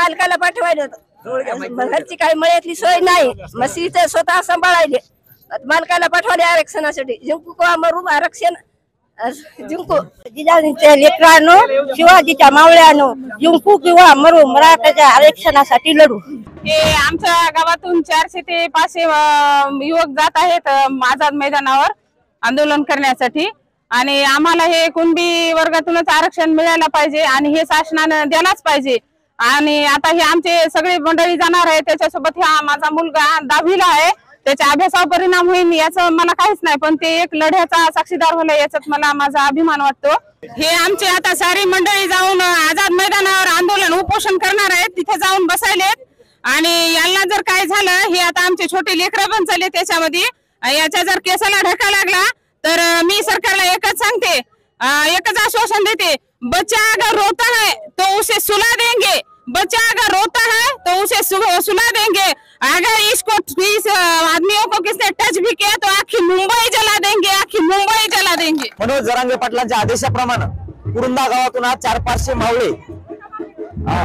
मालकाला पाठवायला होतं, घरची काही मळ्यातली सोय नाही, मशीचं स्वतः सांभाळायले, मालकाला पाठवले आरक्षणासाठी. जिंकू किंवा मरू, आरक्षण जिंकू. जिजाऊंच्या लेकरांनो, शिवाजीच्या मावळ्यानो, जिंकू किंवा मरू, मराठाच्या आरक्षणासाठी लढू. हे आमच्या गावातून 400 ते 500 युवक जात आहेत आझाद मैदानावर आंदोलन करण्यासाठी. आणि आम्हाला हे कुणबी वर्गातूनच आरक्षण मिळायला पाहिजे आणि हे शासनाने द्यायलाच पाहिजे. आणि आता हे आमचे सगळे मंडळी जाणार आहे, त्याच्यासोबत हा माझा मुलगा 10वीला आहे, त्याच्या अभ्यासावर परिणाम होईल याचं मला काहीच नाही, पण ते एक लढ्याचा साक्षीदार होईल याच्यात मला माझा अभिमान वाटतो. हे आमचे आता सारी मंडळी जाऊन आझाद मैदानावर आंदोलन उपोषण करणार आहेत, तिथे जाऊन बसायलेत. आणि यांना जर काय झालं, हे आता आमचे छोटे लेकरं पण चालले त्याच्यामध्ये, याच्या जर केसाला धक्का लागला तर मी सरकारला एकच सांगते, एकच आश्वासन देते, बच्चा अगर रोता है तो उसे सुला देंगे, बच्चा अगर रोता है तो उसे सुला देंगे, अगर इस आदमियों को किसने टच भी किया तो आखी मुंबई जला देंगे, आखी मुंबई जला देंगे. मनोज जरांगे पाटलांच्या आदेशाप्रमाणे कुरुंदा गावातून आज 400-500 मावळे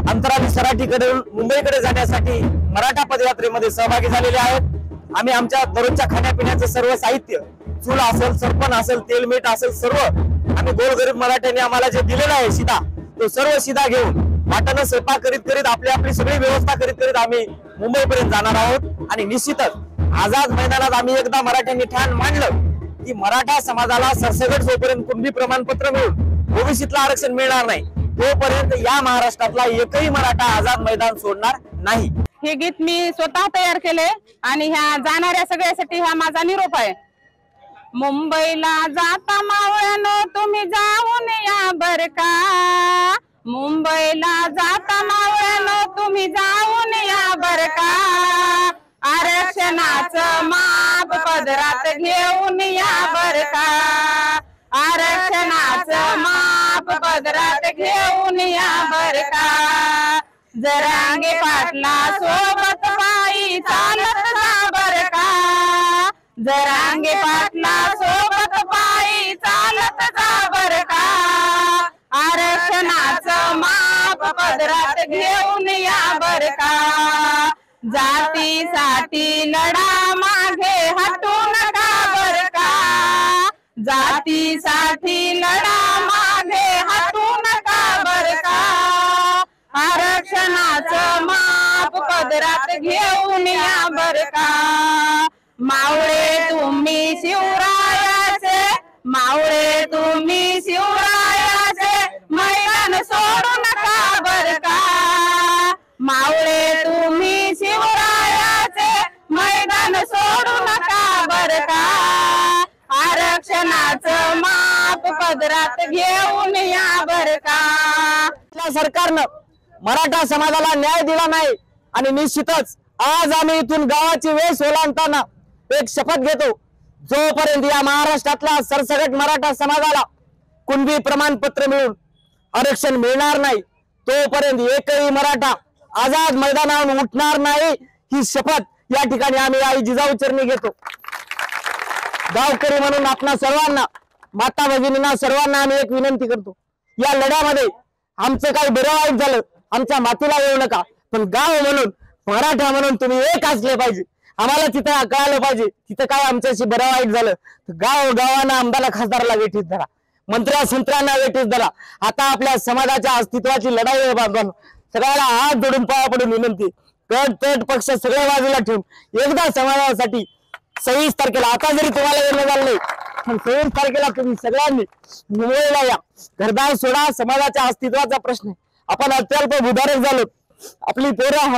अंतराळी सराटीकडे मुंबईकडे जाण्यासाठी मराठा पदयात्रेमध्ये सहभागी झालेले आहेत. आम्ही आमच्या दररोजच्या खाण्यापिण्याचं सर्व साहित्य, चूल असेल, सरपण असेल, तेल मीठ असेल, सर्व आम्ही गोरगरीब मराठ्यांनी आम्हाला जे दिलेलं आहे शिदा, तो सर्व शिदा घेऊन वाटानं स्वयंपाक करीत करीत आपली सगळी व्यवस्था करीत करीत आम्ही मुंबईपर्यंत जाणार आहोत. आणि निश्चितच आझाद मैदानात आम्ही एकदा मराठ्यांनी ठाण मांडलं की मराठा समाजाला सरसकट जोपर्यंत कुणबी प्रमाणपत्र मिळून ओबीसीतलं आरक्षण मिळणार नाही, तोपर्यंत या महाराष्ट्रातला एकही मराठा आझाद मैदान सोडणार नाही. हे गीत मी स्वतः तयार केले आणि ह्या जाणाऱ्या सगळ्यासाठी हा माझा निरोप आहे. मुंबईला जाता मावळ्यानो तुम्ही जाऊन या बर का, मुंबईला जाता मावळ्यानो तुम्ही जाऊन या बर का, आरक्षणाचं माप पदरात घेऊन या बर का, आरक्षणाचं माप पदरात घेऊन या बर का, जरांगे पाटला सोबत पायी चालत जा बर का, जरांगे पाटला सोबत पायी चालत जा बर का, आरक्षणाचं माप पदरात घेऊन या बर का, जातीसाठी लढा मागे हटू नका बर का, जातीसाठी लढा मागे हटू नका बर का, आरक्षणाचं माप पदरात घेऊन या बर का, मावळे तुम्ही शिवरायाचे, मावळे तुम्ही शिवरायाचे मैदान सोडू नका बर का, मावळे तुम्ही शिवरायाचे मैदान सोडू नका बर का, आरक्षणाचं माप पदरात घेऊन या बर का. सरकारनं मराठा समाजाला न्याय दिला नाही आणि निश्चितच आज आम्ही इथून गावाची वेश ओलांडताना एक शपथ घेतो, जोपर्यंत या महाराष्ट्रातल्या सरसकट मराठा समाजाला कुणबी प्रमाणपत्र मिळून आरक्षण मिळणार नाही, तोपर्यंत एकही मराठा आझाद मैदानावर उठणार नाही, ही शपथ या ठिकाणी आम्ही आई जिजाऊ चरणी घेतो. गावकरी म्हणून आपणा सर्वांना, माता भगिनींना सर्वांना आम्ही एक विनंती करतो, या लढ्यामध्ये आमचं काही बरं वाईट झालं आमच्या मातीला येऊ नका, पण गाव म्हणून, मराठा म्हणून तुम्ही एक असले पाहिजे. आम्हाला तिथं कळालं पाहिजे तिथं काय आमच्याशी बरं वाईट झालं, गावांना आमदारला खासदाराला वेठीस धरा, मंत्र्या संत्र्यांना वेठीस धरा. आता आपल्या समाजाच्या अस्तित्वाची लढाई आहे बांधवांनो, सगळ्याला हात जोडून पाया पडून विनंती, तट पक्ष सगळ्या बाजूला ठेवून एकदा समाजासाठी 26 तारखेला, आता जरी तुम्हाला येणं झालं नाही पण 26 तारखेला तुम्ही सगळ्यांनी मुंबईला या. घरदार सोडा, समाजाच्या अस्तित्वाचा प्रश्न. आपण अत्यल्प भूधारक झालो, आपली पोरं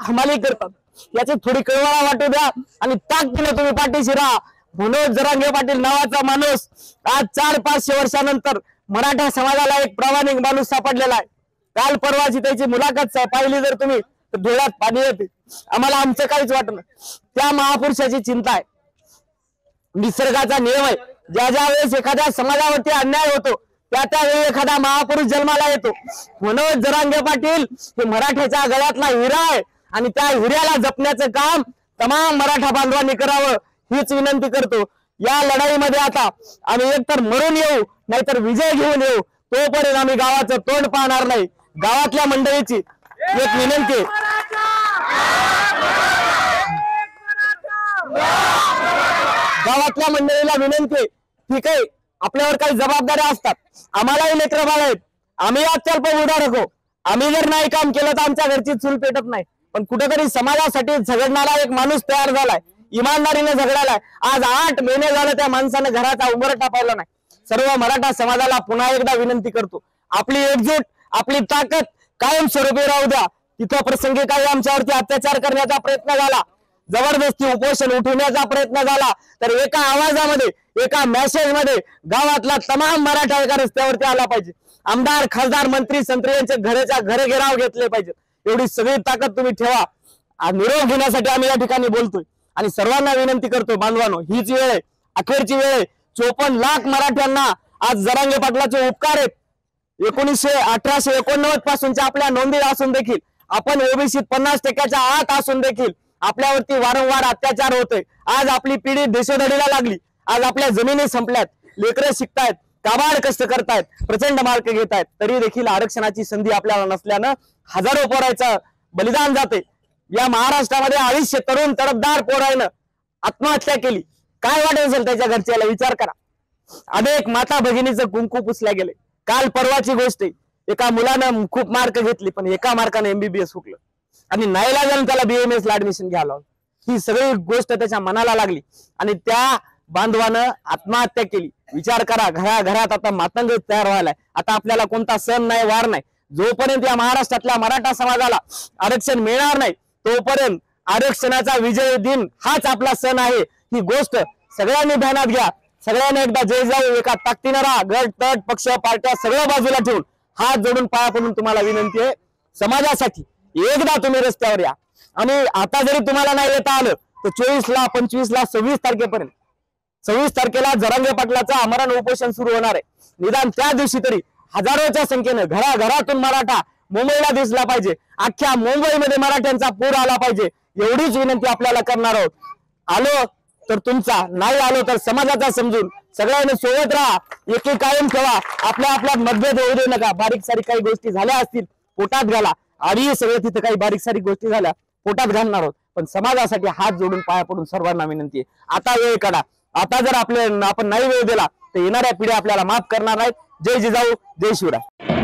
हमाली करतात, याची थोडी कळवळा वाटू द्या आणि ताकदीने तुम्ही पाठीशी राहा. मनोज जरांगे पाटील नावाचा माणूस आज 400-500 वर्षानंतर मराठा समाजाला एक प्रामाणिक माणूस सापडलेला आहे. काल परवाची त्याची मुलाखत पाहिली जर तुम्ही तर डोळ्यात पाणी येते. आम्हाला आमचं काहीच वाटलं, त्या महापुरुषाची चिंता आहे. निसर्गाचा नियम आहे, ज्या ज्या वेळेस एखाद्या समाजावरती अन्याय होतो त्यावेळी एखादा महापुरुष जन्माला येतो. मनोज जरांगे पाटील हे मराठ्याच्या गळ्यातला हिरा आहे आणि त्या हिऱ्याला जपण्याचं काम तमाम मराठा बांधवांनी करावं हीच विनंती करतो. या लढाईमध्ये आता आम्ही एकतर मरून येऊ नाहीतर विजय घेऊन येऊ, तोपर्यंत आम्ही गावाचं तोंड पाहणार नाही. गावातल्या मंडळीची एक विनंती, गावातल्या मंडळीला विनंती, ठीक आहे आपल्यावर काही जबाबदाऱ्या असतात, आम्हालाही लेकरं बाळ आहेत, आम्ही अत्यल्प उदाहरण हो, आम्ही जर नाही काम केलं तर आमच्या घरची चूल पेटत नाही, पण कुठेतरी समाजासाठी झगडणारा एक माणूस तयार झालाय, इमानदारीने झगडायलाय। आज 8 महिने झाले त्या माणसानं घराचा उंबरठा पाहिला नाही। सर्व मराठा समाजाला पुन्हा एकदा विनंती करतो, आपली एकजूट, आपली ताकद कायमस्वरूपी राहू द्या। तिथं प्रसंगी काही आमच्यावरती अत्याचार करण्याचा प्रयत्न झाला, जबरदस्ती उपोषण उठवण्याचा प्रयत्न झाला, तर एका आवाजामध्ये, एका मेसेज मध्ये गावातला तमाम मराठा एका रस्त्यावरती आला पाहिजे। आमदार, खासदार, मंत्री, संत्री यांचे घरे घेराव घेतले पाहिजेत। एवढी सगळी ताकद तुम्ही ठेवा। निरोप घेण्यासाठी आम्ही या ठिकाणी बोलतोय आणि सर्वांना विनंती करतो, बांधवानो हीच वेळ आहे, अखेरची वेळ आहे। 54 लाख मराठ्यांना आज जरांगे पाटलाचे उपकार आहेत। 1889 पासूनच्या आपल्या नोंदी असून देखील, आपण ओबीसीत 50% आत असून देखील आपल्यावरती वारंवार अत्याचार होतोय। आज आपली पिढी देशोधडीला लागली, आज आपल्या जमिनी संपल्यात, लेकरं शिकतायत, काबाड कष्ट करतायत, प्रचंड मार्क घेतायत, तरी देखील आरक्षणाची संधी आपल्याला नसल्यानं हजारो पोरांचं बलिदान जाते। या महाराष्ट्रामध्ये 250 तरुण तडफदार पोरांनं आत्महत्या केली, काय वाटेल असेल त्याच्या घरच्याला विचार करा। अनेक माता भगिनीचं कुंकू पुसल्या गेले। काल परवाची गोष्ट आहे, एका मुलानं खूप मार्क घेतली, पण एका मार्काने MBBS हुकलं आणि नाईलाजाने त्याला BAMS ला ऍडमिशन घ्यायला लावलं। ही सगळी गोष्ट त्याच्या मनाला लागली आणि त्या बांधवानं आत्महत्या केली। विचार करा, घराघरात आता मातंग तयार व्हायलाय। आता आपल्याला कोणता सण नाही, वार नाही, जोपर्यंत या महाराष्ट्रातल्या मराठा समाजाला आरक्षण मिळणार नाही तोपर्यंत आरक्षणाचा विजय दिन हाच आपला सण आहे। ही गोष्ट सगळ्यांनी ध्यानात घ्या। सगळ्यांनी एकदा जय जाऊ, एका ताकदीनं राहा। गट तट पक्ष पार्ट्या सगळं बाजूला ठेवून हात जोडून पाया पडून तुम्हाला विनंती आहे, समाजासाठी एकदा तुम्ही रस्त्यावर या। आणि आता जरी तुम्हाला नाही येता आलं तर 24 ला, 25 ला, 26 तारखेपर्यंत, 26 तारखेला जरांगे पाटलाचं आमरण उपोषण सुरू होणार आहे। निदान त्या दिवशी तरी हजारोच्या संख्येनं घराघरातून मराठा मुंबईला दिसला पाहिजे, अख्ख्या मुंबईमध्ये मराठ्यांचा पूर आला पाहिजे, एवढीच विनंती आपल्याला करणार आहोत। आलो तर तुमचा, नाही आलो तर समाजाचा समजून सगळ्यांनी सोबत राहा, एकी कायम ठेवा। आपल्या मतभेद होऊ देऊ नका। बारीक सारीक काही गोष्टी झाल्या असतील पोटात घाला, आणि सगळे तिथे काही बारीक सारीक गोष्टी झाल्या पोटात घालणार आहोत, पण समाजासाठी हात जोडून पाया पडून सर्वांना विनंती आहे, आता वेळ काढा। आता जर आपण नाही वेळ दिला तर येणाऱ्या पिढ्या आपल्याला माफ करणार नाहीत। जय जिजाऊ, जय शिवराय।